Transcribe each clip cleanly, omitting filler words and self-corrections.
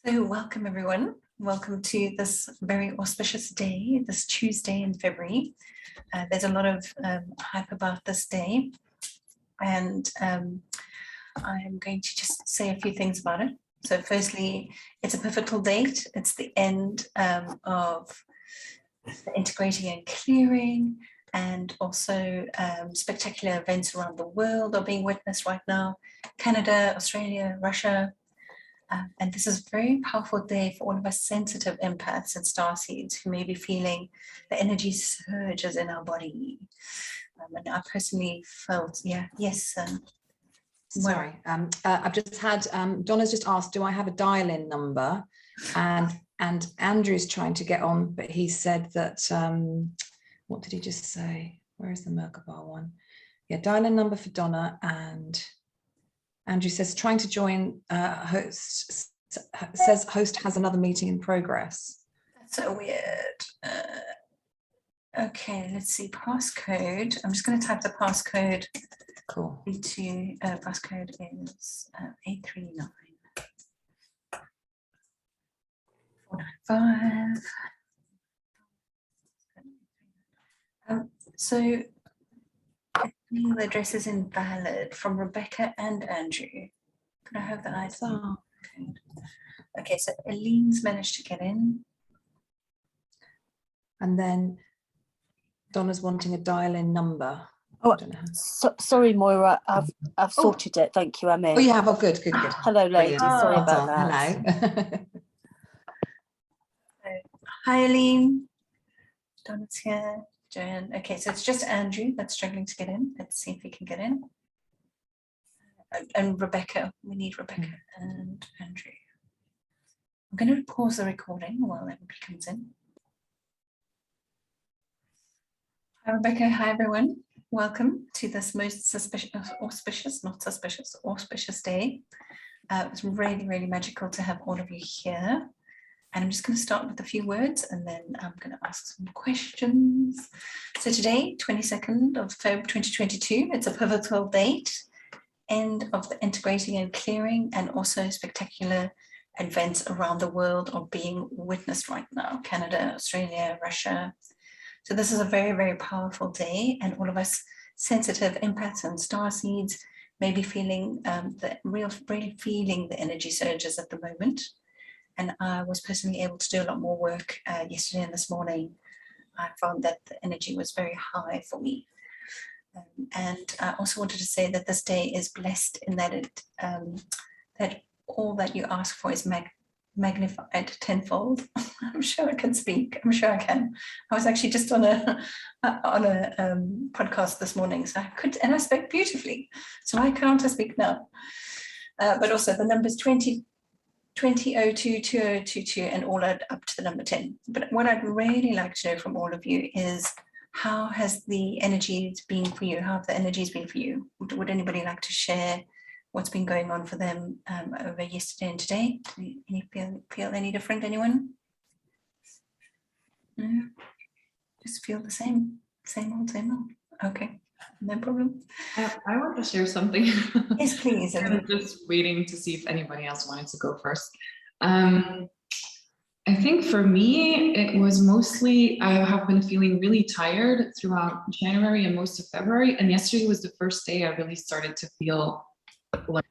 So welcome everyone. Welcome to this very auspicious day, this Tuesday in February. There's a lot of hype about this day, and I'm going to just say a few things about it. So firstly, it's a pivotal date. It's the end of the integrating and clearing, and also spectacular events around the world are being witnessed right now. Canada, Australia, Russia. And this is a very powerful day for all of us sensitive empaths and starseeds who may be feeling the energy surges in our body. And I personally felt, yes. Sorry, I've just had, Donna's just asked, do I have a dial-in number? And Andrew's trying to get on, but he said that, what did he just say? Where is the Merkabah one? Yeah, dial-in number for Donna, and Andrew says, trying to join, host, says host has another meeting in progress. That's so weird. Okay, let's see, passcode. I'm just going to type the passcode. Cool. Into passcode is 839 495. So the address is invalid from Rebecca and Andrew. Could I have the ID? Okay, so Eline's managed to get in. And then Donna's wanting a dial-in number. Oh, sorry, Moira. I've sorted it. Thank you. I'm in. Oh, you have. Oh, good. Hello, ladies. Sorry about that. Hello. Hi, Eileen. Donna's here. Joanne. Okay, so it's just Andrew that's struggling to get in. Let's see if he can get in. And Rebecca. We need Rebecca and Andrew. I'm going to pause the recording while everybody comes in. Hi, Rebecca. Hi, everyone. Welcome to this most auspicious day. It's really, really magical to have all of you here. And I'm just going to start with a few words, and then I'm going to ask some questions. So today, 22nd of February 2022, it's a pivotal date, end of the integrating and clearing, and also spectacular events around the world are being witnessed right now. Canada, Australia, Russia. So this is a very, very powerful day, and all of us sensitive empaths and starseeds may be feeling really feeling the energy surges at the moment. And I was personally able to do a lot more work yesterday and this morning. I found that the energy was very high for me. And I also wanted to say that this day is blessed in that that all that you ask for is magnified tenfold. I'm sure I can speak. I'm sure I can. I was actually just on a podcast this morning, so I could, and I spoke beautifully. So why can't I speak now? But also the numbers 20022022 and all add up to the number 10. But what I'd really like to know from all of you is, how has the energies been for you? How have the energies been for you? Would anybody like to share what's been going on for them over yesterday and today? Any feel any different, anyone? No? Just feel the same old. Okay, no problem. I want to share something. Yes, please. I'm just waiting to see if anybody else wanted to go first. I think for me, it was mostly, I have been feeling really tired throughout January and most of February. And yesterday was the first day I really started to feel like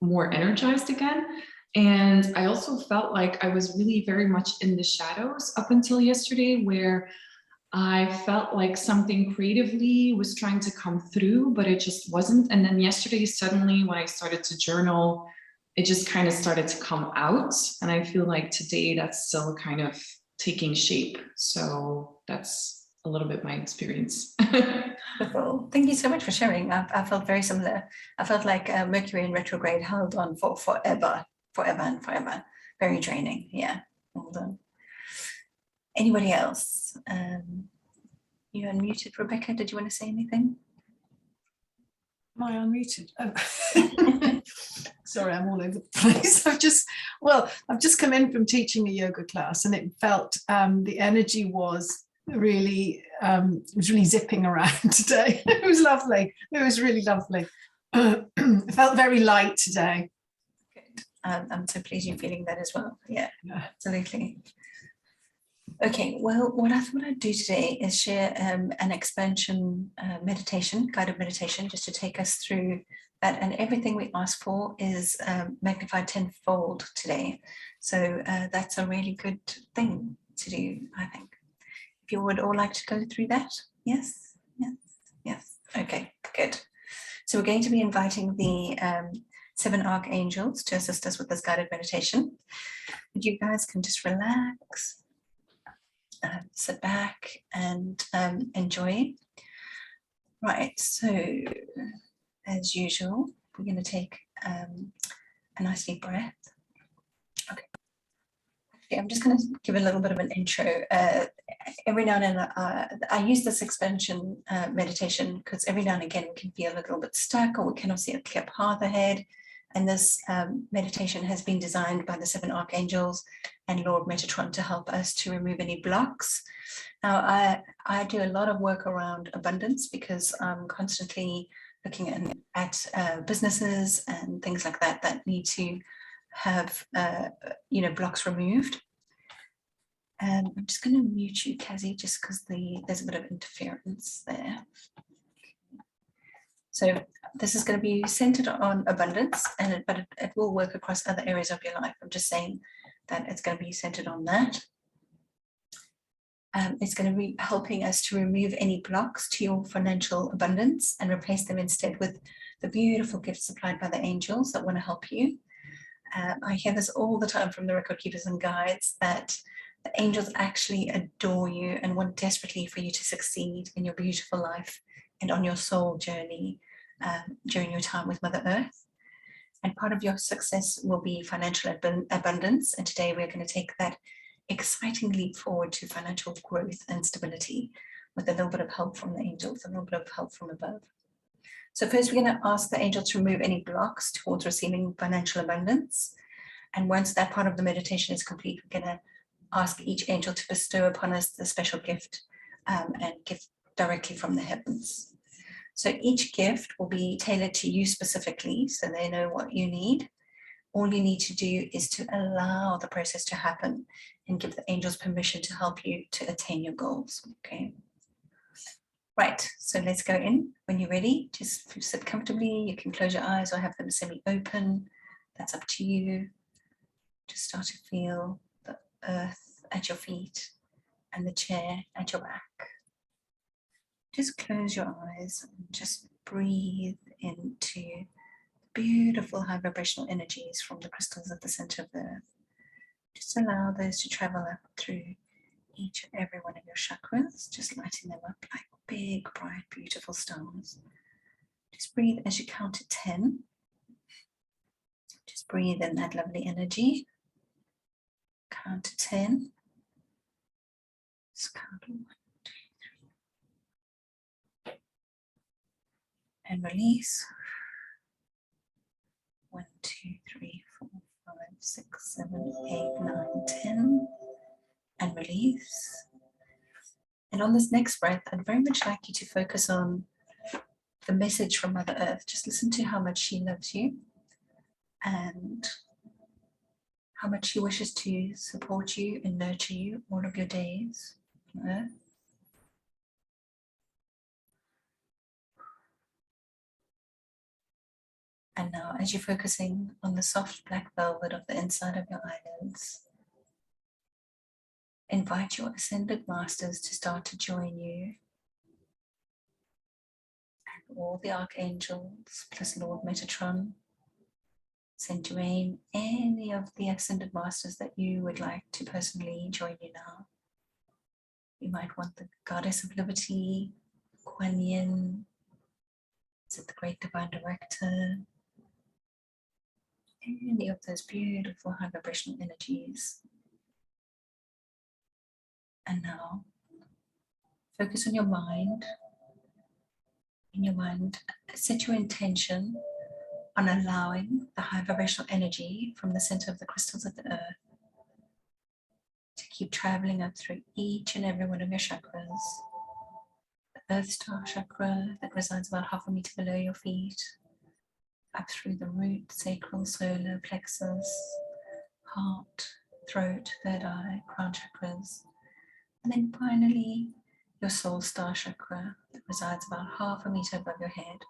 more energized again. And I also felt like I was really very much in the shadows up until yesterday, where I felt like something creatively was trying to come through, but it just wasn't. And then yesterday, suddenly when I started to journal, it just kind of started to come out. And I feel like today that's still kind of taking shape. So that's a little bit my experience. Wonderful. Thank you so much for sharing. I felt very similar. I felt like Mercury in retrograde held on for forever. Very draining. Yeah, well done. Anybody else? You unmuted, Rebecca. Did you want to say anything? Am I unmuted? Oh. Sorry, I'm all over the place. I've just come in from teaching a yoga class, and it felt the energy was really zipping around today. It was lovely. It was really lovely. It felt very light today. Good. I'm so pleased you're feeling that as well. Yeah, Yeah. absolutely. Okay, well, what I thought I'd do today is share an expansion meditation, guided meditation, just to take us through that. And everything we ask for is magnified tenfold today. So that's a really good thing to do, I think. If you would all like to go through that. Yes, yes, yes. Okay, good. So we're going to be inviting the 7 archangels to assist us with this guided meditation. And you guys can just relax, sit back and enjoy. Right, so as usual, we're going to take a nice deep breath. Okay. Actually, I'm just going to give a little bit of an intro. Every now and then I use this expansion meditation because every now and again we can feel a little bit stuck, or we cannot see a clear path ahead. And this meditation has been designed by the 7 archangels and Lord Metatron to help us to remove any blocks. Now, I do a lot of work around abundance because I'm constantly looking at businesses and things like that that need to have blocks removed. And I'm just going to mute you, Kazi, just because there's a bit of interference there. So this is going to be centered on abundance, but it will work across other areas of your life. I'm just saying that it's going to be centered on that. It's going to be helping us to remove any blocks to your financial abundance and replace them instead with the beautiful gifts supplied by the angels that want to help you. I hear this all the time from the record keepers and guides, that the angels actually adore you and want desperately for you to succeed in your beautiful life and on your soul journey during your time with Mother Earth. And part of your success will be financial abundance. And today we're going to take that exciting leap forward to financial growth and stability with a little bit of help from the angels, a little bit of help from above. So first we're going to ask the angels to remove any blocks towards receiving financial abundance. And once that part of the meditation is complete, we're going to ask each angel to bestow upon us the special gift and gift directly from the heavens. So each gift will be tailored to you specifically, so they know what you need. All you need to do is to allow the process to happen and give the angels permission to help you to attain your goals, okay? Right, so let's go in. When you're ready, just sit comfortably. You can close your eyes or have them semi-open. That's up to you. Just start to feel the earth at your feet and the chair at your back. Just close your eyes and just breathe into beautiful high vibrational energies from the crystals at the center of the earth. Just allow those to travel up through each and every one of your chakras, just lighting them up like big, bright, beautiful stars. Just breathe as you count to 10. Just breathe in that lovely energy. Count to 10. Just count 1, 2, 3. And release. 1, 2, 3, 4, 5, 6, 7, 8, 9, 10. And release. And on this next breath, I'd very much like you to focus on the message from Mother Earth. Just listen to how much she loves you and how much she wishes to support you and nurture you all of your days on Earth. And now, as you're focusing on the soft black velvet of the inside of your eyelids, invite your ascended masters to start to join you. And all the archangels, plus Lord Metatron, Saint Germain, any of the ascended masters that you would like to personally join you now. You might want the Goddess of Liberty, Kuan Yin, is it the Great Divine Director? Any of those beautiful high vibrational energies. And now, focus on your mind. In your mind, set your intention on allowing the high vibrational energy from the center of the crystals of the earth to keep traveling up through each and every one of your chakras. The Earth Star chakra that resides about 1/2 meter below your feet. up through the root, sacral, solar plexus, heart, throat, third eye, crown chakras, and then finally your soul star chakra that resides about 1/2 meter above your head.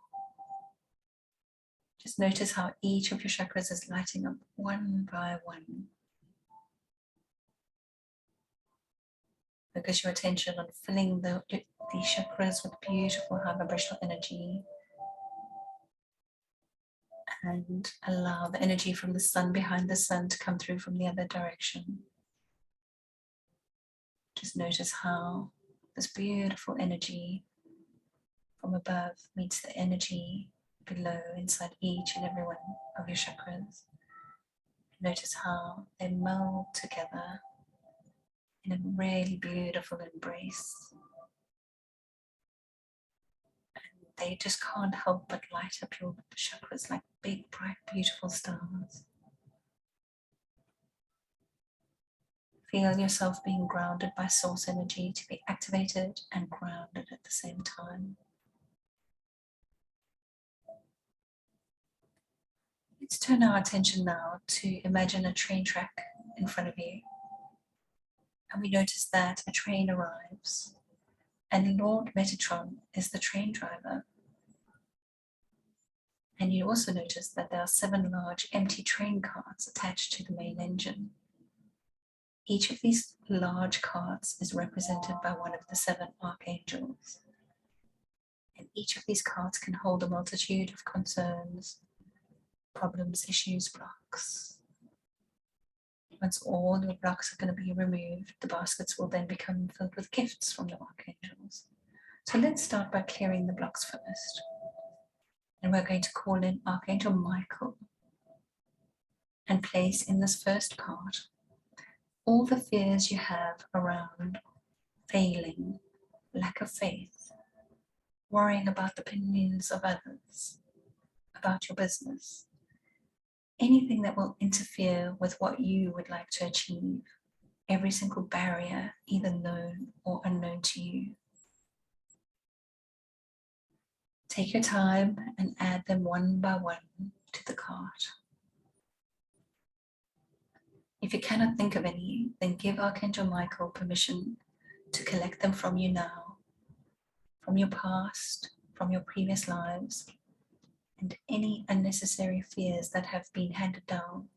Just notice how each of your chakras is lighting up one by one. Focus your attention on filling these chakras with beautiful high vibrational energy, and allow the energy from the sun behind the sun to come through from the other direction. Just notice how this beautiful energy from above meets the energy below inside each and every one of your chakras. Notice how they meld together in a really beautiful embrace. And they just can't help but light up your chakras like big, bright, beautiful stars. Feel yourself being grounded by source energy to be activated and grounded at the same time. Let's turn our attention now to imagine a train track in front of you. And we notice that a train arrives, and Lord Metatron is the train driver. And you also notice that there are 7 large empty train carts attached to the main engine. Each of these large carts is represented by one of the 7 archangels. And each of these carts can hold a multitude of concerns, problems, issues, blocks. Once all your blocks are going to be removed, the baskets will then become filled with gifts from the archangels. So let's start by clearing the blocks first. And we're going to call in Archangel Michael and place in this first cart all the fears you have around failing, lack of faith, worrying about the opinions of others, about your business, anything that will interfere with what you would like to achieve, every single barrier, either known or unknown to you. Take your time and add them one by one to the cart. If you cannot think of any, then give Archangel Michael permission to collect them from you now, from your past, from your previous lives, and any unnecessary fears that have been handed down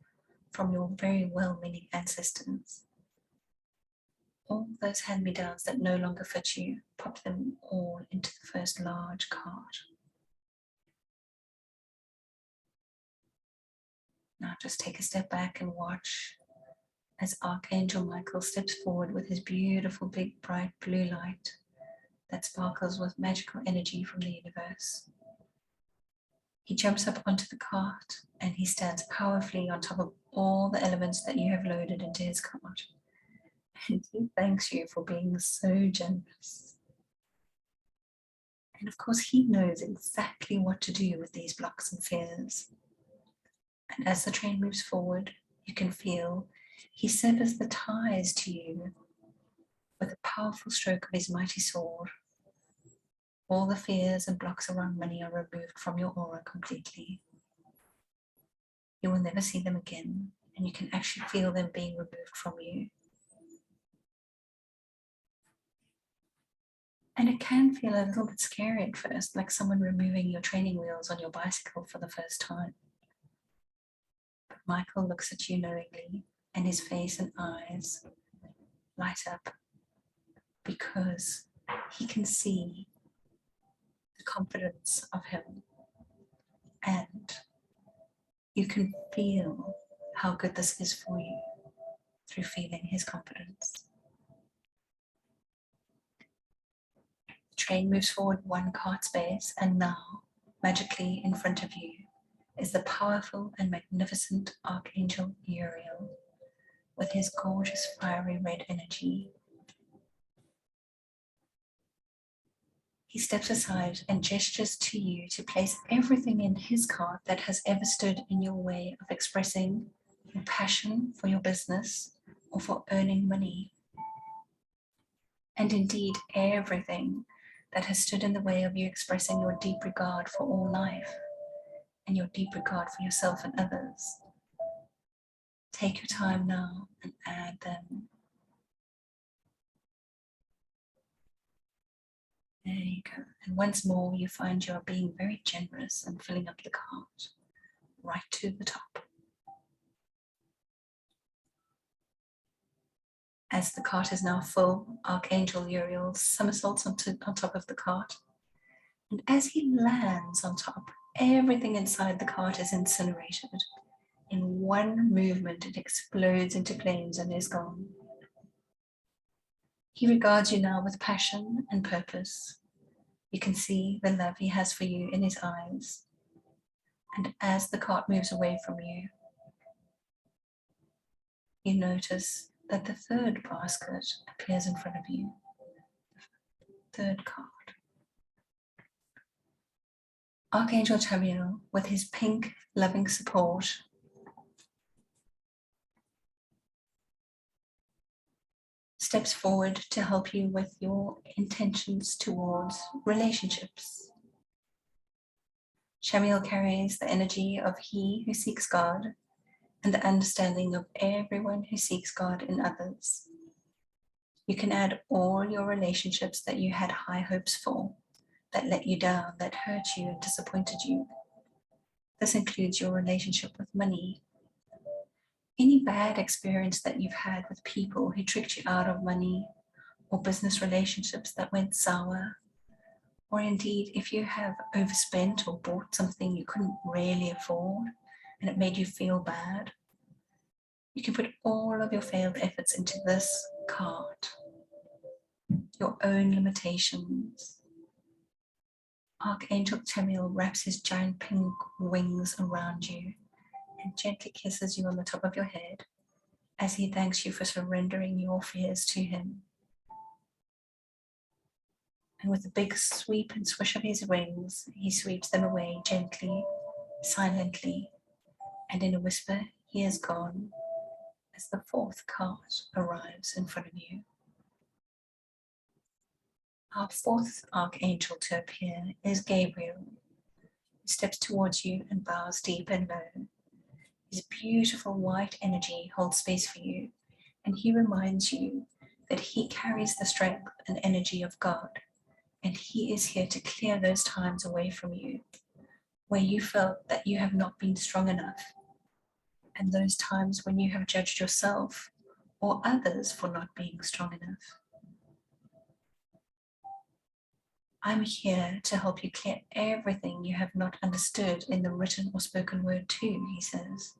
from your very well-meaning ancestors. All those hand-me-downs that no longer fit you, pop them all into the first large cart. Now just take a step back and watch as Archangel Michael steps forward with his beautiful big bright blue light that sparkles with magical energy from the universe. He jumps up onto the cart and he stands powerfully on top of all the elements that you have loaded into his cart. And he thanks you for being so generous. And of course, he knows exactly what to do with these blocks and fears. And as the train moves forward, you can feel he severs the ties to you with a powerful stroke of his mighty sword. All the fears and blocks around money are removed from your aura completely. You will never see them again, and you can actually feel them being removed from you. And it can feel a little bit scary at first, like someone removing your training wheels on your bicycle for the first time. But Michael looks at you knowingly, and his face and eyes light up because he can see the confidence of him, and you can feel how good this is for you through feeling his confidence. The train moves forward one cart space, and now, magically in front of you, is the powerful and magnificent Archangel Uriel with his gorgeous fiery red energy. He steps aside and gestures to you to place everything in his cart that has ever stood in your way of expressing your passion for your business or for earning money. And indeed, everything that has stood in the way of you expressing your deep regard for all life, and your deep regard for yourself and others. Take your time now and add them. There you go. And once more, you find you are being very generous and filling up the cart right to the top. As the cart is now full, Archangel Uriel somersaults on top of the cart. And as he lands on top, everything inside the cart is incinerated. In one movement, it explodes into flames and is gone. He regards you now with passion and purpose. You can see the love he has for you in his eyes. And as the cart moves away from you, you notice that the third basket appears in front of you. Third card. Archangel Chabriel, with his pink loving support, steps forward to help you with your intentions towards relationships. Chabriel carries the energy of he who seeks God and the understanding of everyone who seeks God in others. You can add all your relationships that you had high hopes for, that let you down, that hurt you and disappointed you. This includes your relationship with money. Any bad experience that you've had with people who tricked you out of money, or business relationships that went sour, or indeed if you have overspent or bought something you couldn't really afford and it made you feel bad, you can put all of your failed efforts into this card, your own limitations. Archangel Chabriel wraps his giant pink wings around you and gently kisses you on the top of your head as he thanks you for surrendering your fears to him. And with a big sweep and swish of his wings, he sweeps them away gently, silently, and in a whisper, he is gone as the fourth cart arrives in front of you. Our fourth archangel to appear is Gabriel. He steps towards you and bows deep and low. His beautiful white energy holds space for you, and he reminds you that he carries the strength and energy of God, and he is here to clear those times away from you, where you felt that you have not been strong enough, and those times when you have judged yourself or others for not being strong enough. I'm here to help you clear everything you have not understood in the written or spoken word too, he says.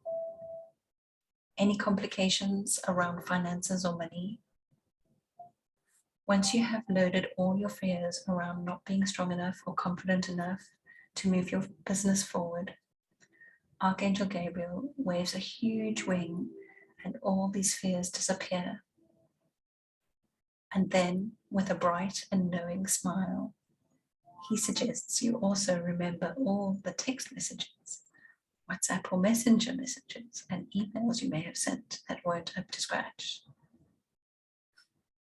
Any complications around finances or money? Once you have loaded all your fears around not being strong enough or confident enough to move your business forward, Archangel Gabriel waves a huge wing and all these fears disappear. And then, with a bright and knowing smile, he suggests you also remember all the text messages, WhatsApp or Messenger messages, and emails you may have sent that weren't up to scratch.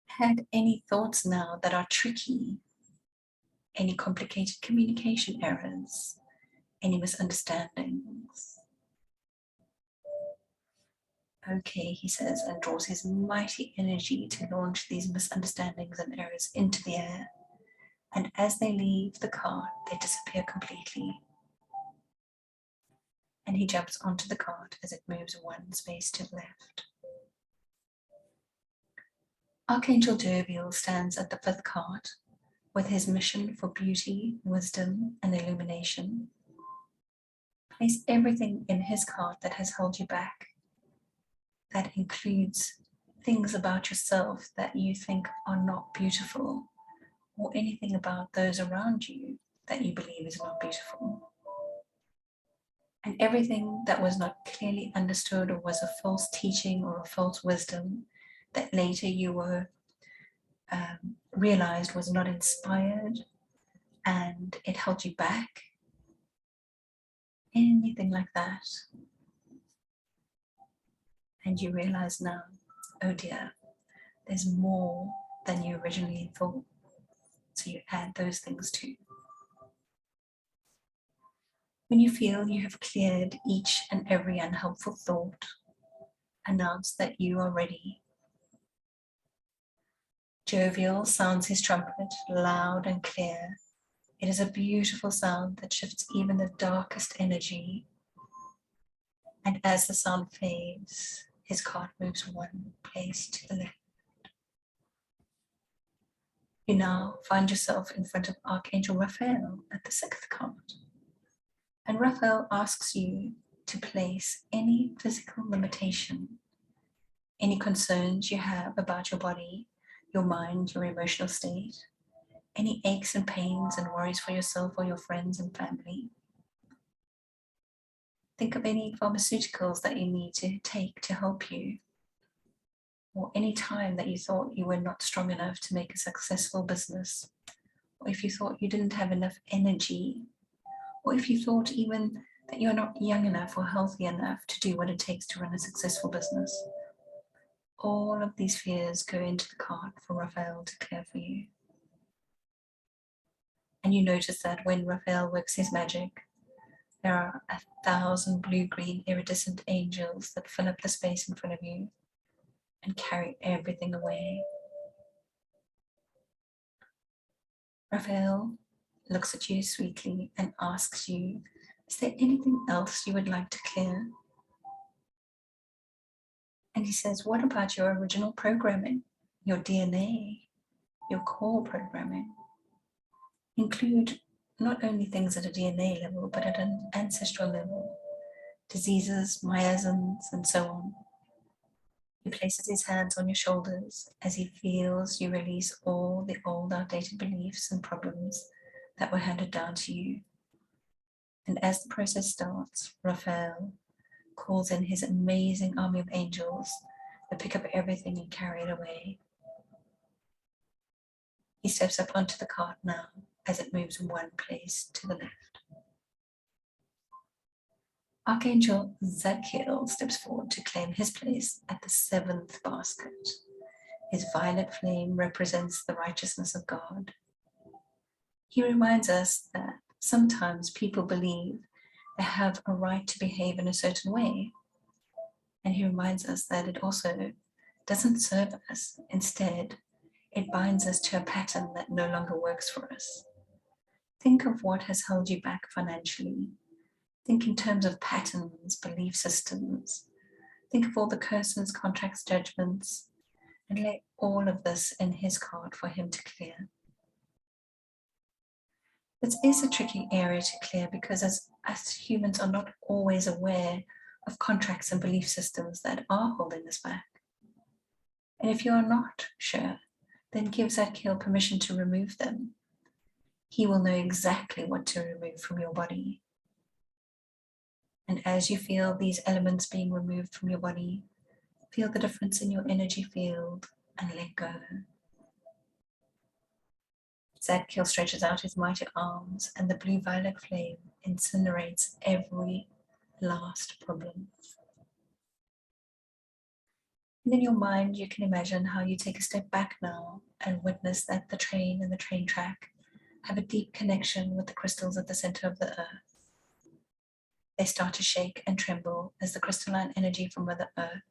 Had any thoughts now that are tricky, any complicated communication errors, any misunderstandings? Okay, he says, and draws his mighty energy to launch these misunderstandings and errors into the air. And as they leave the cart, they disappear completely. And he jumps onto the cart as it moves one space to the left. Archangel Derviel stands at the fifth cart with his mission for beauty, wisdom, and illumination. Place everything in his cart that has held you back. That includes things about yourself that you think are not beautiful, or anything about those around you that you believe is not beautiful. And everything that was not clearly understood or was a false teaching or a false wisdom that later you were realized was not inspired and it held you back. Anything like that. And you realize now, oh dear, there's more than you originally thought. So you add those things too. When you feel you have cleared each and every unhelpful thought, announce that you are ready. Jovial sounds his trumpet, loud and clear. It is a beautiful sound that shifts even the darkest energy. And as the sound fades, his cart moves one place to the left. You now find yourself in front of Archangel Raphael at the sixth cart. And Raphael asks you to place any physical limitation, any concerns you have about your body, your mind, your emotional state, any aches and pains and worries for yourself or your friends and family. Think of any pharmaceuticals that you need to take to help you, or any time that you thought you were not strong enough to make a successful business, or if you thought you didn't have enough energy, or if you thought even that you're not young enough or healthy enough to do what it takes to run a successful business. All of these fears go into the cart for Raphael to clear for you. And you notice that when Raphael works his magic, there are 1,000 blue-green iridescent angels that fill up the space in front of you and carry everything away. Raphael looks at you sweetly and asks you, is there anything else you would like to clear? And he says, what about your original programming, your DNA, your core programming? Include not only things at a DNA level, but at an ancestral level, diseases, miasms, and so on. He places his hands on your shoulders as he feels you release all the old outdated beliefs and problems that were handed down to you. And as the process starts, Raphael calls in his amazing army of angels that pick up everything and carry it away. He steps up onto the cart now as it moves one place to the left. Archangel Zadkiel steps forward to claim his place at the seventh basket. His violet flame represents the righteousness of God. He reminds us that sometimes people believe they have a right to behave in a certain way. And he reminds us that it also doesn't serve us. Instead, it binds us to a pattern that no longer works for us. Think of what has held you back financially. Think in terms of patterns, belief systems. Think of all the curses, contracts, judgments, and lay all of this in his card for him to clear. This is a tricky area to clear because as humans are not always aware of contracts and belief systems that are holding us back. And if you are not sure, then give Zadkiel permission to remove them. He will know exactly what to remove from your body. And as you feel these elements being removed from your body, feel the difference in your energy field and let go. Zadkiel stretches out his mighty arms and the blue-violet flame incinerates every last problem. And in your mind, you can imagine how you take a step back now and witness that the train and the train track have a deep connection with the crystals at the center of the earth. They start to shake and tremble as the crystalline energy from Mother Earth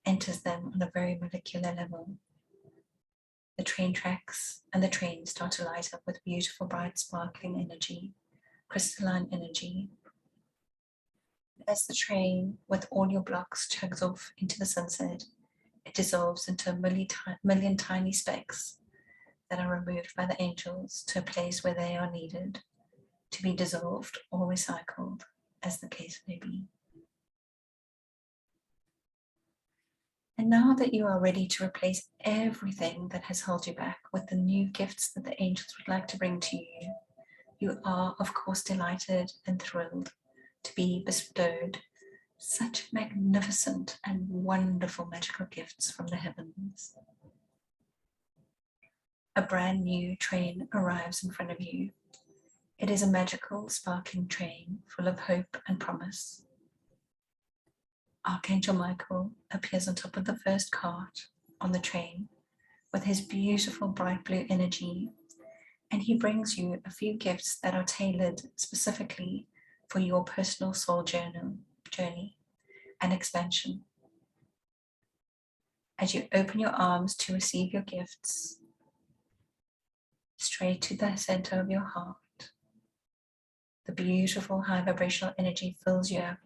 enters them on a very molecular level. The train tracks and the train start to light up with beautiful, bright, sparkling energy, crystalline energy. As the train, with all your blocks, chugs off into the sunset, it dissolves into a million tiny specks that are removed by the angels to a place where they are needed to be dissolved or recycled, as the case may be. And now that you are ready to replace everything that has held you back with the new gifts that the angels would like to bring to you, you are, of course, delighted and thrilled to be bestowed such magnificent and wonderful magical gifts from the heavens. A brand new train arrives in front of you. It is a magical, sparkling train full of hope and promise. Archangel Michael appears on top of the first cart on the train with his beautiful bright blue energy, and he brings you a few gifts that are tailored specifically for your personal soul journey and expansion. As you open your arms to receive your gifts, straight to the center of your heart, the beautiful high vibrational energy fills you up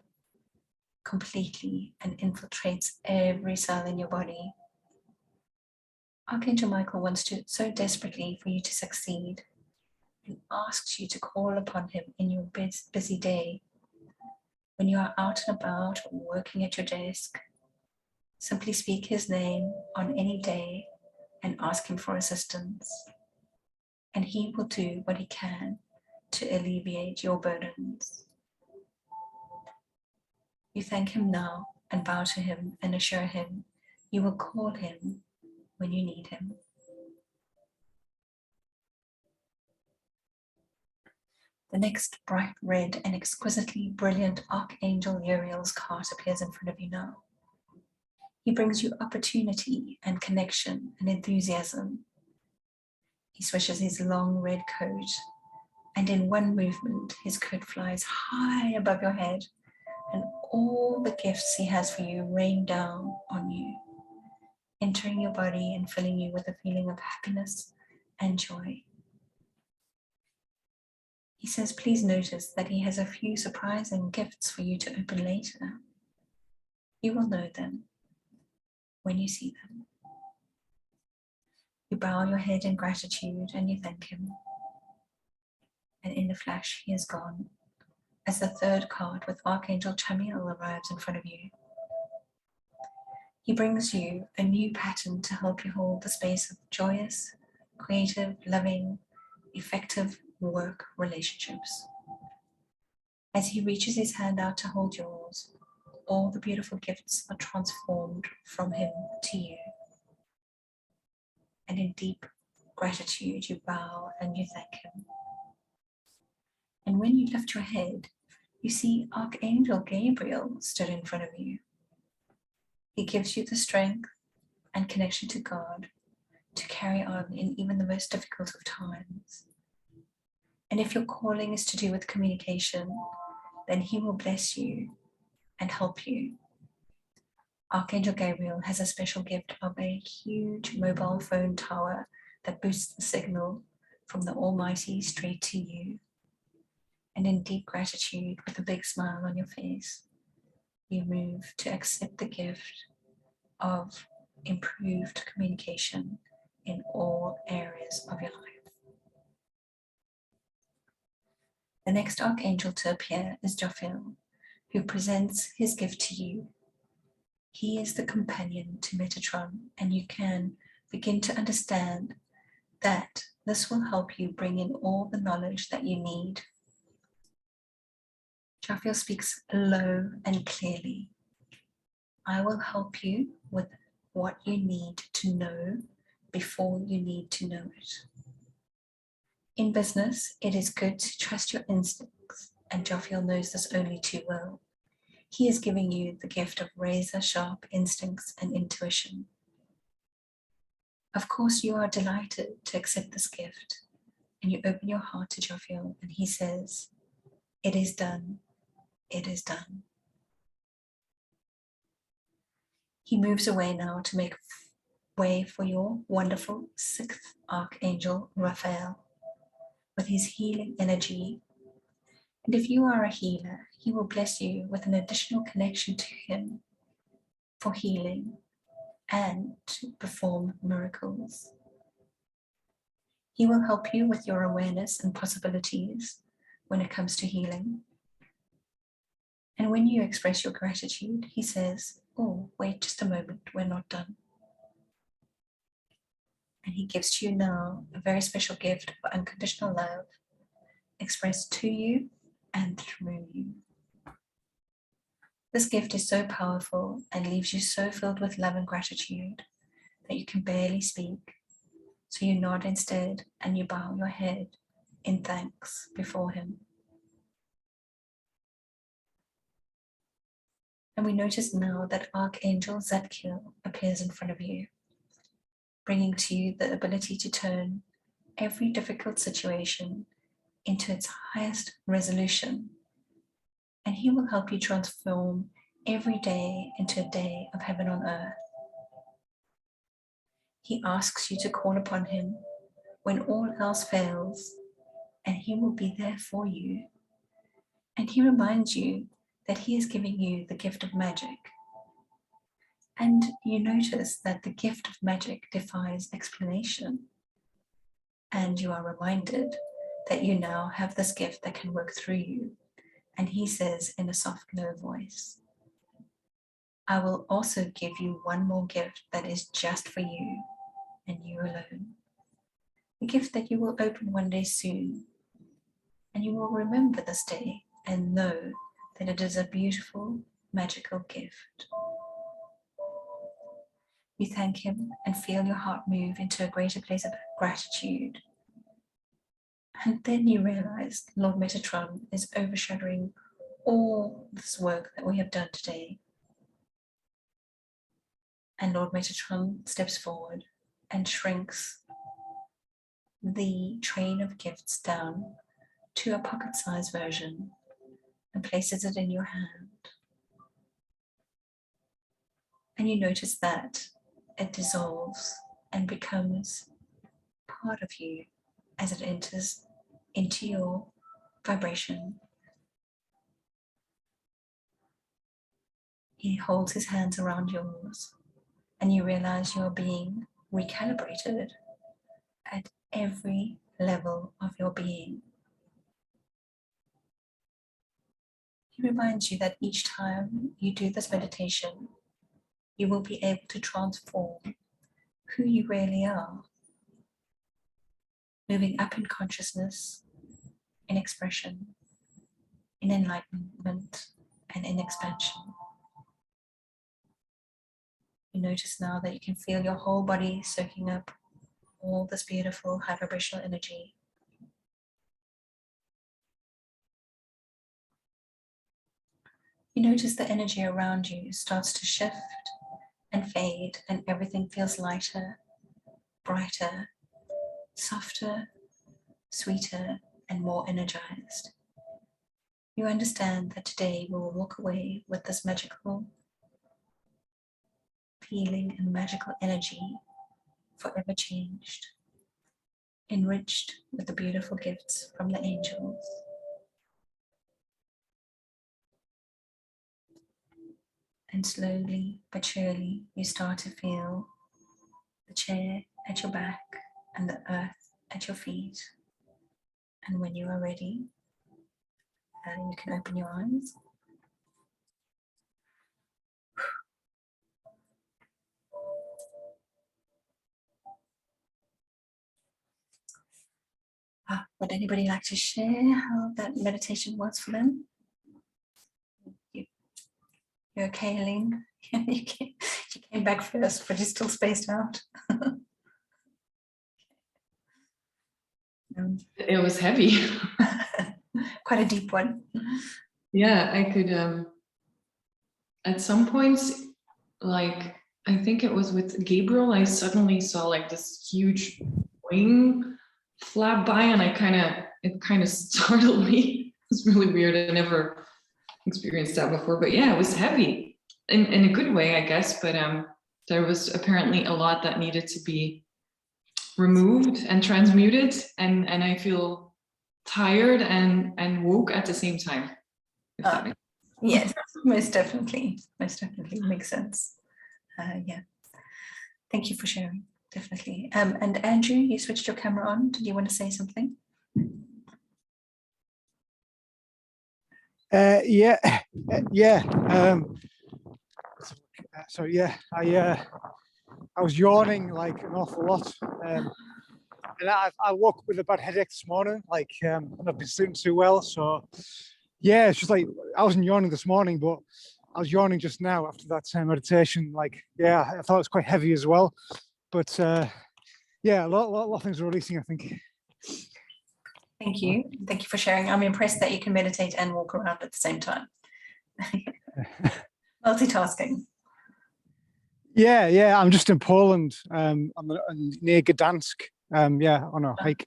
completely and infiltrates every cell in your body. Archangel Michael wants to so desperately for you to succeed and asks you to call upon him in your busy day. When you are out and about or working at your desk, simply speak his name on any day and ask him for assistance. And he will do what he can to alleviate your burdens. You thank him now and bow to him and assure him you will call him when you need him. The next bright red and exquisitely brilliant Archangel Uriel's card appears in front of you now. He brings you opportunity and connection and enthusiasm. He swishes his long red coat, and in one movement, his coat flies high above your head, and all the gifts he has for you rain down on you, entering your body and filling you with a feeling of happiness and joy. He says, please notice that he has a few surprising gifts for you to open later. You will know them when you see them. You bow your head in gratitude and you thank him. And in a flash, he is gone, as the third card with Archangel Chamiel arrives in front of you. He brings you a new pattern to help you hold the space of joyous, creative, loving, effective work relationships. As he reaches his hand out to hold yours, all the beautiful gifts are transformed from him to you. And in deep gratitude, you bow and you thank him. And when you lift your head, you see Archangel Gabriel stood in front of you. He gives you the strength and connection to God to carry on in even the most difficult of times. And if your calling is to do with communication, then he will bless you and help you. Archangel Gabriel has a special gift of a huge mobile phone tower that boosts the signal from the Almighty straight to you. And in deep gratitude, with a big smile on your face, you move to accept the gift of improved communication in all areas of your life. The next archangel to appear is Jophiel, who presents his gift to you. He is the companion to Metatron, and you can begin to understand that this will help you bring in all the knowledge that you need. Jophiel speaks low and clearly. I will help you with what you need to know before you need to know it. In business, it is good to trust your instincts, and Jophiel knows this only too well. He is giving you the gift of razor-sharp instincts and intuition. Of course, you are delighted to accept this gift, and you open your heart to Jophiel, and he says, it is done, it is done. He moves away now to make way for your wonderful sixth archangel, Raphael, with his healing energy. And if you are a healer, he will bless you with an additional connection to him for healing and to perform miracles. He will help you with your awareness and possibilities when it comes to healing. And when you express your gratitude, he says, oh, wait just a moment, we're not done. And he gives to you now a very special gift of unconditional love expressed to you and through you. This gift is so powerful and leaves you so filled with love and gratitude that you can barely speak. So you nod instead and you bow your head in thanks before him. And we notice now that Archangel Zadkiel appears in front of you, bringing to you the ability to turn every difficult situation into its highest resolution and he will help you transform every day into a day of heaven on earth. He asks you to call upon him when all else fails, and he will be there for you. And he reminds you that he is giving you the gift of magic. And you notice that the gift of magic defies explanation. And you are reminded that you now have this gift that can work through you. And he says in a soft, low voice, I will also give you one more gift that is just for you and you alone. A gift that you will open one day soon. And you will remember this day and know that it is a beautiful, magical gift. You thank him and feel your heart move into a greater place of gratitude. And then you realize Lord Metatron is overshadowing all this work that we have done today. And Lord Metatron steps forward and shrinks the train of gifts down to a pocket-sized version and places it in your hand. And you notice that it dissolves and becomes part of you as it enters into your vibration. He holds his hands around yours, and you realize you're being recalibrated at every level of your being. He reminds you that each time you do this meditation, you will be able to transform who you really are, moving up in consciousness, in expression, in enlightenment, and in expansion. You notice now that you can feel your whole body soaking up all this beautiful high vibrational energy. You notice the energy around you starts to shift and fade, and everything feels lighter, brighter, softer, sweeter, and more energized. You understand that today we will walk away with this magical feeling and magical energy, forever changed, enriched with the beautiful gifts from the angels. And slowly but surely, you start to feel the chair at your back and the earth at your feet. And when you are ready, you can open your eyes. Would anybody like to share how that meditation was for them? You're okay, Helene? You came back first, but you're still spaced out. It was heavy. Quite a deep one. Yeah, I could, at some points, like, I think it was with Gabriel, I suddenly saw like this huge wing flap by, and it kind of startled me. It was really weird. I never experienced that before, but yeah, it was heavy in a good way, I guess. But there was apparently a lot that needed to be removed and transmuted, and I feel tired and woke at the same time. If that makes sense. Yes, most definitely makes sense. Yeah, thank you for sharing. Definitely. And Andrew, you switched your camera on. Did you want to say something? Yeah. So yeah, I was yawning like an awful lot, and I woke up with a bad headache this morning. Like I've been sleeping too well, so yeah, it's just like I wasn't yawning this morning, but I was yawning just now after that meditation. Like yeah, I thought it was quite heavy as well, but yeah, a lot of things are releasing, I think. Thank you for sharing. I'm impressed that you can meditate and walk around at the same time. Multitasking. Yeah, I'm just in Poland. I'm near Gdansk. Yeah, on a hike.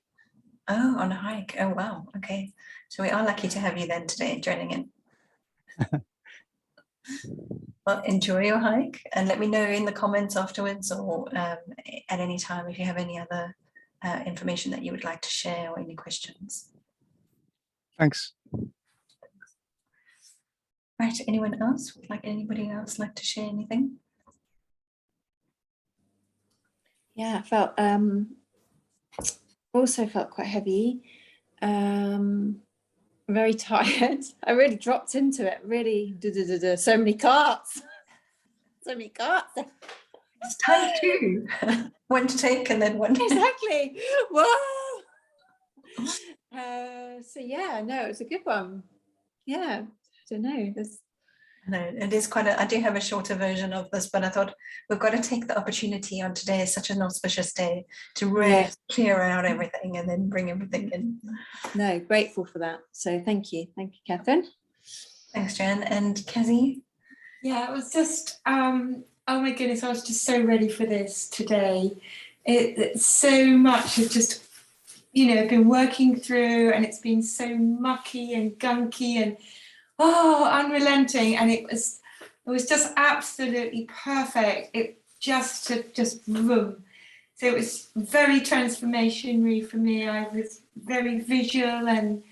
Oh, on a hike. Oh, wow. Okay. So we are lucky to have you then today joining in. Well, enjoy your hike and let me know in the comments afterwards or at any time if you have any other information that you would like to share or any questions. Thanks. Right, anyone else? Anybody else like to share anything? Yeah, I felt also felt quite heavy, very tired. I really dropped into it, really so many carts. So many carts. It's time too. One to take and then one to Exactly. Whoa. So yeah, no, it was a good one. Yeah, I don't know. There's No, it is quite I do have a shorter version of this, but I thought we've got to take the opportunity on today is such an auspicious day to really clear out everything and then bring everything in. no, grateful for that. So thank you, Catherine. Thanks, Jan. And Kezzy? Yeah, it was just, oh my goodness, I was just so ready for this today. It's so much of just, been working through and it's been so mucky and gunky and unrelenting. And it was just absolutely perfect. It just boom. So it was very transformationary for me. I was very visual and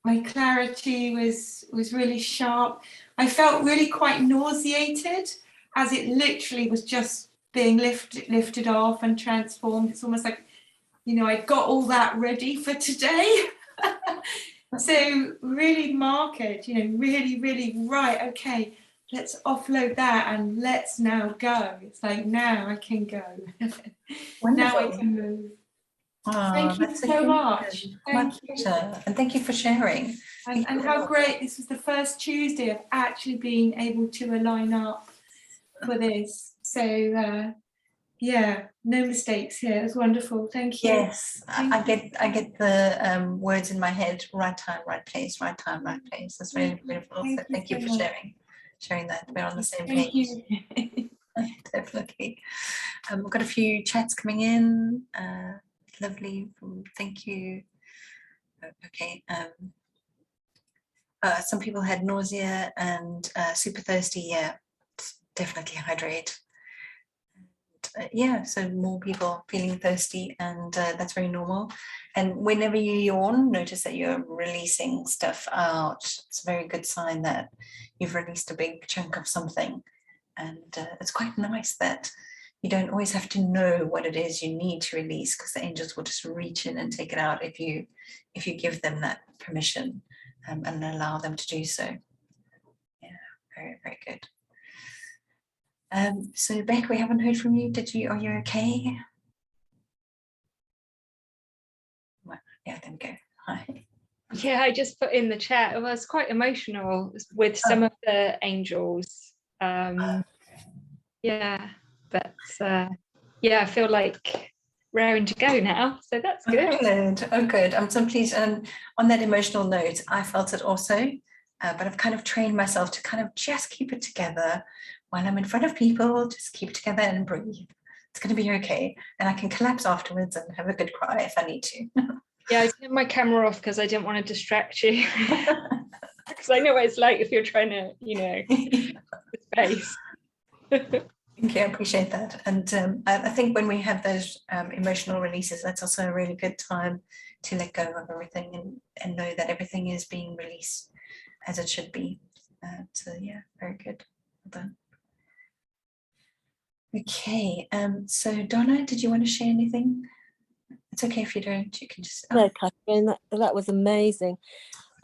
my clarity was really sharp. I felt really quite nauseated as it literally was just being lifted off and transformed. It's almost like, I got all that ready for today. So really marked, really, really right. Okay, let's offload that and let's now go. It's like, now I can go. Now I can move. Oh, Thank you so much. My pleasure. And thank you for sharing. And how great, this was the first Tuesday of actually being able to align up for this. So yeah, no mistakes here. It was wonderful. Thank you. Yes, I get the words in my head, right time, right place, right time, right place. That's really beautiful. So thank you for sharing that. We're on the same page. Thank you. Definitely. We've got a few chats coming in. Lovely. Thank you. Okay. Some people had nausea and super thirsty. Yeah, definitely hydrate. Yeah, so more people feeling thirsty, and that's very normal. And whenever you yawn, notice that you're releasing stuff out. It's a very good sign that you've released a big chunk of something. And it's quite nice that you don't always have to know what it is you need to release, because the angels will just reach in and take it out if you give them that permission and allow them to do so. Yeah, very, very good. So Beck, we haven't heard from you. Are you okay? Well, yeah, there we go. Hi. Yeah, I just put in the chat. I was quite emotional with some of the angels. Yeah, but yeah, I feel like raring to go now, so that's good. Oh, good. I'm so pleased. And on that emotional note, I felt it also, but I've kind of trained myself to kind of just keep it together while I'm in front of people. Just keep it together and breathe. It's going to be okay, and I can collapse afterwards and have a good cry if I need to. Yeah, I turned my camera off because I didn't want to distract you. Because I know what it's like if you're trying to, space. Thank you, I appreciate that. And I think when we have those emotional releases, that's also a really good time to let go of everything and know that everything is being released as it should be. So yeah, very good. Well done. Okay, so Donna, did you want to share anything? It's okay if you don't, you can just... No, Catherine, that was amazing.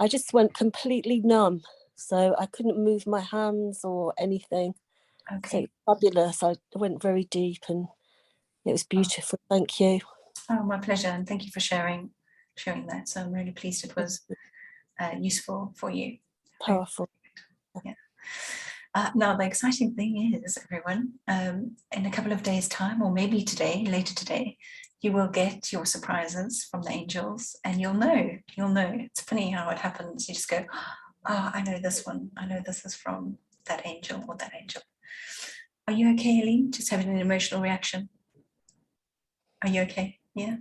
I just went completely numb, so I couldn't move my hands or anything. Okay. So fabulous. I went very deep and it was beautiful. Thank you. Oh, my pleasure, and thank you for sharing that. So I'm really pleased it was useful for you. Powerful. Yeah. Now the exciting thing is, everyone, in a couple of days' time, or maybe today, later today, you will get your surprises from the angels, and you'll know. It's funny how it happens. You just go, oh, I know this one. I know this is from that angel or that angel. Are you okay, Eileen? Just having an emotional reaction. Are you okay? Yeah.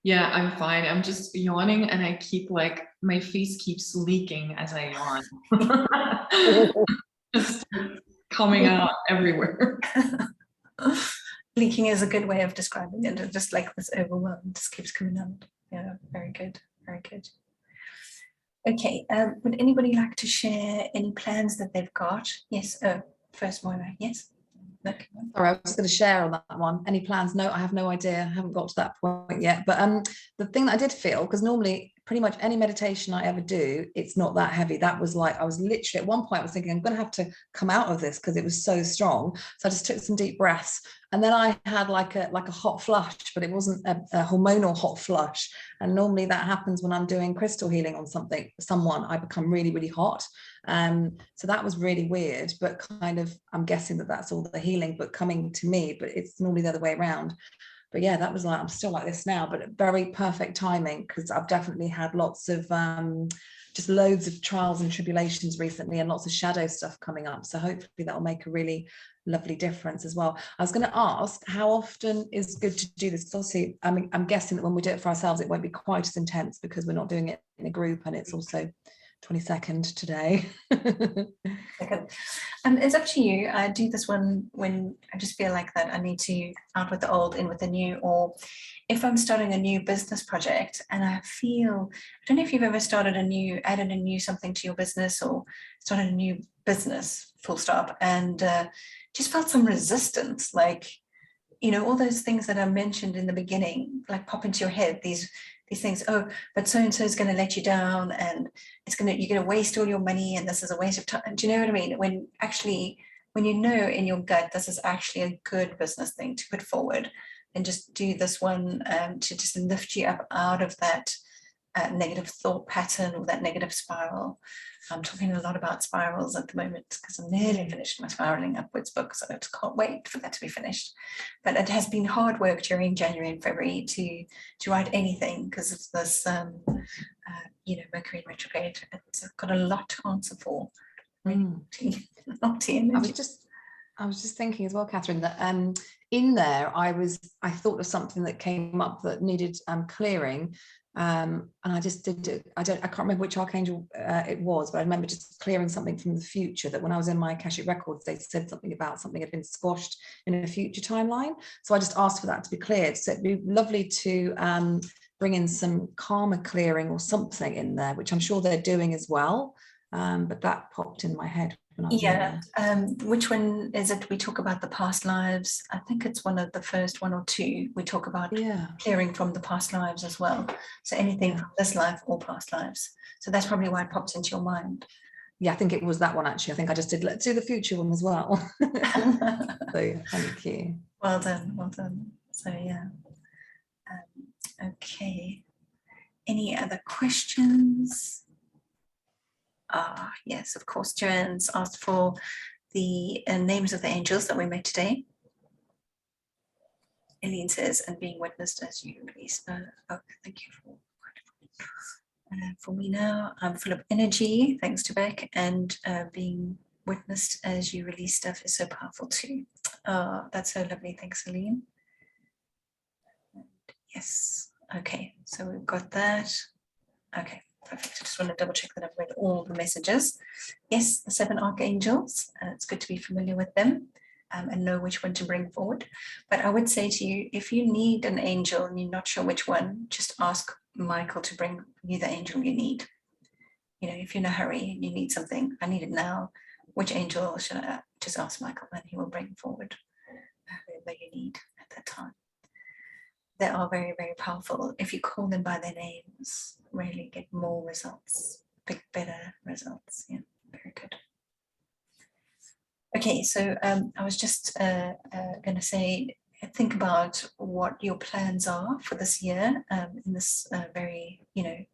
Yeah, I'm fine. I'm just yawning and I keep like, my face keeps leaking as I yawn. Just coming out everywhere. Leaking is a good way of describing it. Just like this overwhelm just keeps coming out. Yeah, very good, very good. Okay, would anybody like to share any plans that they've got? Yes, first Moira, yes. Okay. Sorry, I was going to share on that one. Any plans? No, I have no idea. I haven't got to that point yet. But the thing that I did feel, because normally pretty much any meditation I ever do, it's not that heavy. That was like, I was literally at one point I was thinking I'm going to have to come out of this because it was so strong. So I just took some deep breaths, and then I had like a hot flush, but it wasn't a hormonal hot flush. And normally that happens when I'm doing crystal healing on someone, I become really, really hot. So that was really weird, but kind of, I'm guessing that that's all the healing, but coming to me, but it's normally the other way around. But yeah, that was like, I'm still like this now, but very perfect timing, because I've definitely had lots of just loads of trials and tribulations recently, and lots of shadow stuff coming up. So hopefully that'll make a really lovely difference as well. I was going to ask, how often is good to do this? Because obviously, I mean, I'm guessing that when we do it for ourselves, it won't be quite as intense because we're not doing it in a group, and it's also 22nd today. It's up to you. I do this one when I just feel like that I need to out with the old, in with the new, or if I'm starting a new business project and I feel, I don't know if you've ever added a new something to your business, or started a new business, full stop, and just felt some resistance, like, you know, all those things that I mentioned in the beginning, like pop into your head, these things, oh, but so-and-so is going to let you down, and you're going to waste all your money, and this is a waste of time. Do you know what I mean? When you know in your gut, this is actually a good business thing to put forward, and just do this one to just lift you up out of that negative thought pattern or that negative spiral. I'm talking a lot about spirals at the moment because I'm nearly finished my spiraling upwards book, so I just can't wait for that to be finished. But it has been hard work during January and February to write anything because of this, Mercury in retrograde. I've got a lot to answer for. Naughty energy. I was just thinking as well, Catherine, that in there I thought of something that came up that needed clearing. And I just did it. I can't remember which archangel it was, but I remember just clearing something from the future, that when I was in my Akashic records, they said something about something had been squashed in a future timeline. So I just asked for that to be cleared. So it'd be lovely to bring in some karma clearing or something in there, which I'm sure they're doing as well. But that popped in my head. Which one is it? We talk about the past lives. I think it's one of the first one or two. We talk about clearing from the past lives as well. So anything from this life or past lives. So that's probably why it popped into your mind. Yeah, I think it was that one actually. I think I just did, let's do the future one as well. So thank you. Well done, well done. So yeah. Okay. Any other questions? Yes, of course. Joanne's asked for the names of the angels that we met today. Eileen says, and being witnessed as you release. Thank you for me now. I'm full of energy, thanks to Beck, and being witnessed as you release stuff is so powerful too. That's so lovely. Thanks, Eileen. Yes. Okay, so we've got that. Okay. Perfect. I just want to double check that I've read all the messages. Yes, the 7 archangels. It's good to be familiar with them and know which one to bring forward. But I would say to you, if you need an angel and you're not sure which one, just ask Michael to bring you the angel you need. You know, if you're in a hurry and you need something, I need it now. Which angel should I just ask Michael, and he will bring forward whoever you need at that time. They are very, very powerful. If you call them by their names, really get more results, better results. Yeah, very good. Okay, so I was just going to say, think about what your plans are for this year. In this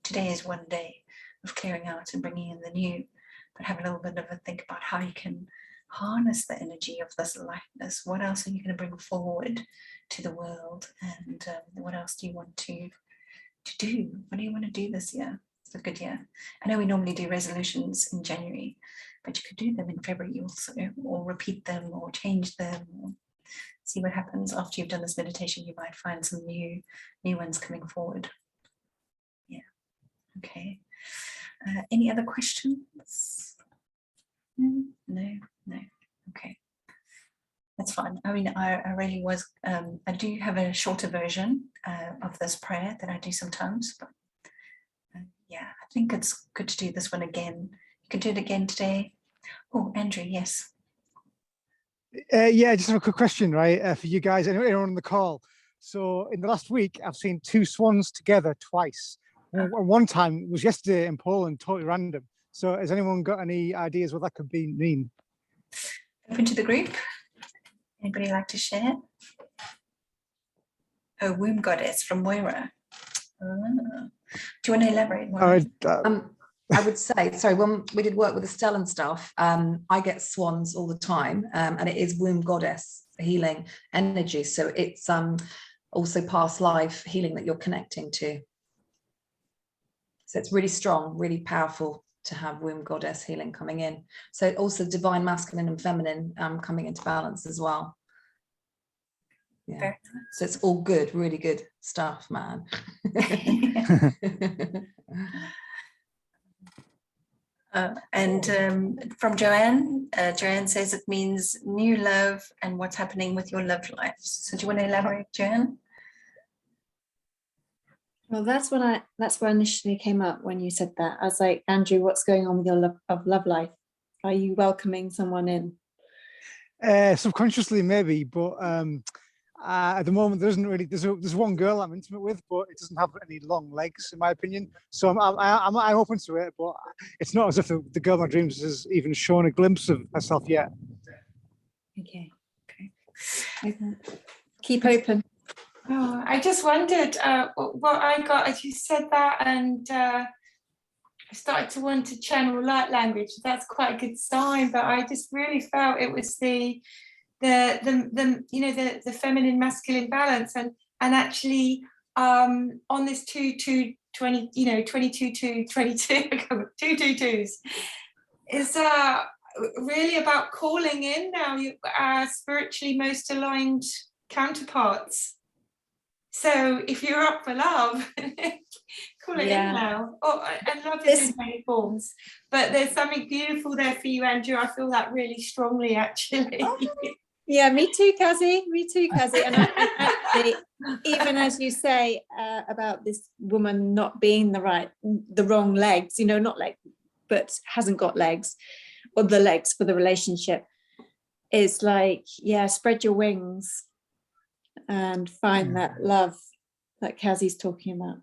today is one day of clearing out and bringing in the new, but have a little bit of a think about how you can harness the energy of this lightness. What else are you going to bring forward to the world, and what else do you want to do? What do you want to do this year? It's a good year. I know we normally do resolutions in January, but you could do them in February also, or repeat them or change them. see what happens after you've done this meditation. You might find some new ones coming forward. Yeah. Okay. Any other questions? No. Okay. That's fine. I mean, I really was, I do have a shorter version of this prayer that I do sometimes, but yeah, I think it's good to do this one again. You can do it again today. Oh, Andrew, yes. Yeah, just have a quick question, right, for you guys, anyone on the call. So in the last week, I've seen 2 swans together twice. One time was yesterday in Poland, totally random. So has anyone got any ideas what that could mean? Open to the group. Anybody like to share? Oh, womb goddess from Moira. Do you want to elaborate more? I would say, sorry, when we did work with Estelle and stuff, I get swans all the time, and it is womb goddess healing energy. So it's also past life healing that you're connecting to. So it's really strong, really powerful to have womb goddess healing coming in. So also divine masculine and feminine coming into balance as well. Yeah. So it's all good, really good stuff, man. And from Joanne, Joanne says it means new love and what's happening with your love life. So do you want to elaborate, Joanne? Well, that's where initially came up when you said that. I was like, Andrew, what's going on with your love life? Are you welcoming someone in? Subconsciously, maybe, but at the moment, there isn't really. There's one girl I'm intimate with, but it doesn't have any long legs, in my opinion. So I'm open to it, but it's not as if the girl of my dreams has even shown a glimpse of herself yet. Okay. Keep open. Oh, I just wondered what I got as you said that, and I started to want to channel light language. That's quite a good sign, but I just really felt it was the feminine masculine balance, and actually on this 2-2-20, 22-22 222s is really about calling in now our spiritually most aligned counterparts. So if you're up for love, call it in now. And love is in many forms, but there's something beautiful there for you, Andrew. I feel that really strongly, actually. Yeah, me too, Kazi. And actually, even as you say about this woman not being the wrong legs, not leg, but hasn't got legs, or the legs for the relationship, is like, spread your wings and find that love that Kazi's talking about.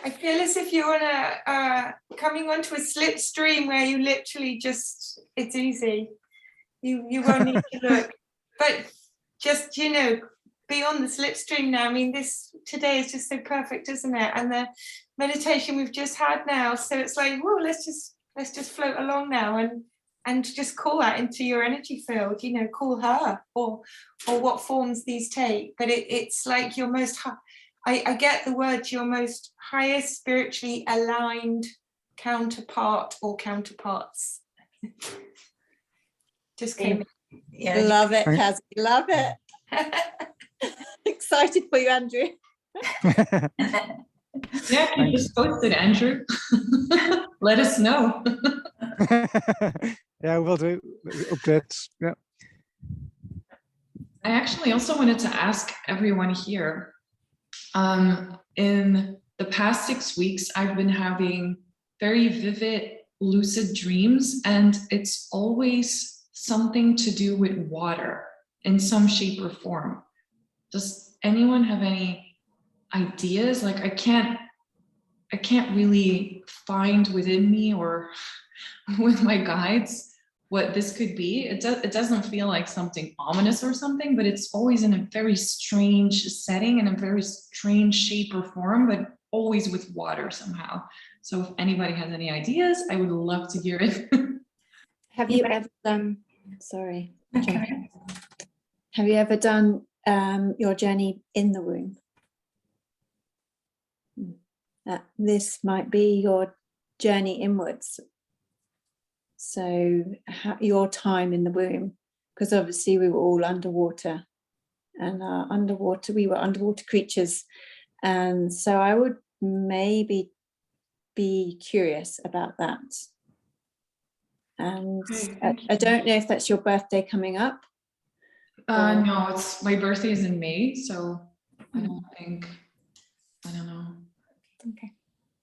I feel as if you're on coming onto a slipstream where you literally just, it's easy. You won't need to look. But just, be on the slipstream now. I mean, today is just so perfect, isn't it? And the meditation we've just had now. So it's like, whoa, let's just float along now and just call that into your energy field, call her or what forms these take. But it's like your most, I get the word, your most highest spiritually aligned counterpart or counterparts. Just came in. Yeah, love it, Kazi. Love it. Excited for you, Andrew. Yeah, you just posted, Andrew. Let us know. Yeah, we'll do updates. Yeah. I actually also wanted to ask everyone here. In the past 6 weeks, I've been having very vivid, lucid dreams, and it's always something to do with water in some shape or form. Does anyone have any ideas? Like I can't really find within me or with my guides what this could be. It doesn't feel like something ominous or something, but it's always in a very strange setting and a very strange shape or form, but always with water somehow. So if anybody has any ideas, I would love to hear it. Have you ever done, sorry, okay. Have you ever done your journey in the womb? This might be your journey inwards. So your time in the womb, because obviously we were all underwater and underwater. We were underwater creatures, and so I would maybe be curious about that. And I don't know if that's your birthday coming up. No, it's my birthday is in May, so I don't know. Okay.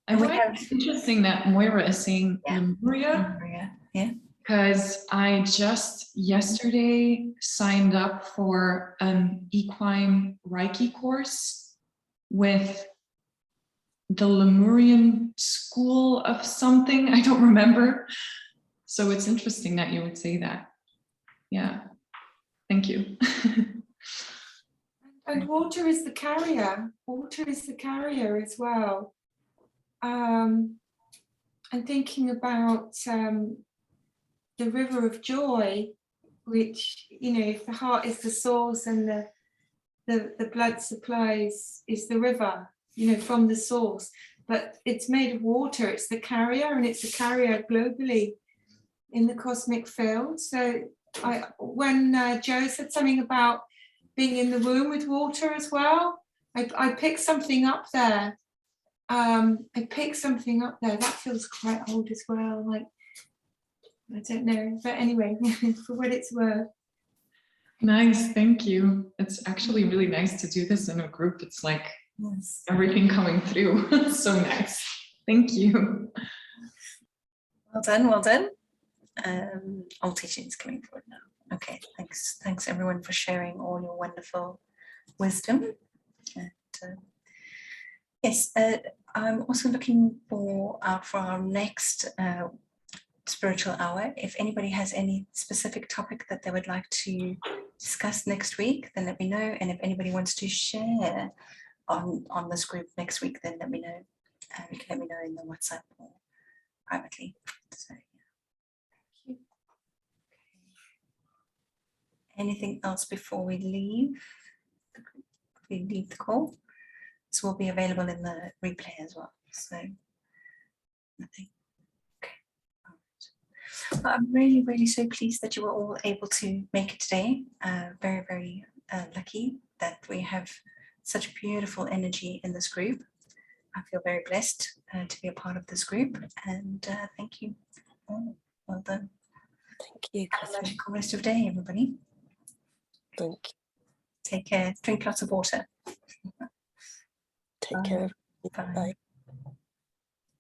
I find it interesting that Moira is saying Lemuria. Yeah. Because I just yesterday signed up for an equine Reiki course with the Lemurian school of something. I don't remember. So it's interesting that you would say that. Yeah. Thank you. And water is the carrier. Water is the carrier as well. I'm thinking about the river of joy, which, you know, if the heart is the source and the blood supplies is the river, you know, from the source, but it's made of water. It's the carrier, and it's the carrier globally in the cosmic field. So when Joe said something about being in the womb with water as well, I picked something up there. That feels quite old as well. Like, I don't know, but anyway, for what it's worth. Nice, thank you. It's actually really nice to do this in a group. It's like everything coming through. So nice. Thank you. Well done, well done. All teaching is coming forward now. Okay, thanks everyone for sharing all your wonderful wisdom. And, yes, I'm also looking for our next spiritual hour. If anybody has any specific topic that they would like to discuss next week, then let me know. And if anybody wants to share on this group next week, then let me know. You can let me know in the WhatsApp or privately. So, yeah. Anything else before we leave the call? This will be available in the replay as well. So nothing. Well, I'm really, really so pleased that you were all able to make it today. Very, very lucky that we have such beautiful energy in this group. I feel very blessed to be a part of this group, and thank you. Oh, well done. Thank you, Have a Catherine. magical rest of the day, everybody. Thank you. Take care. Drink lots of water. Take care. Bye. Bye.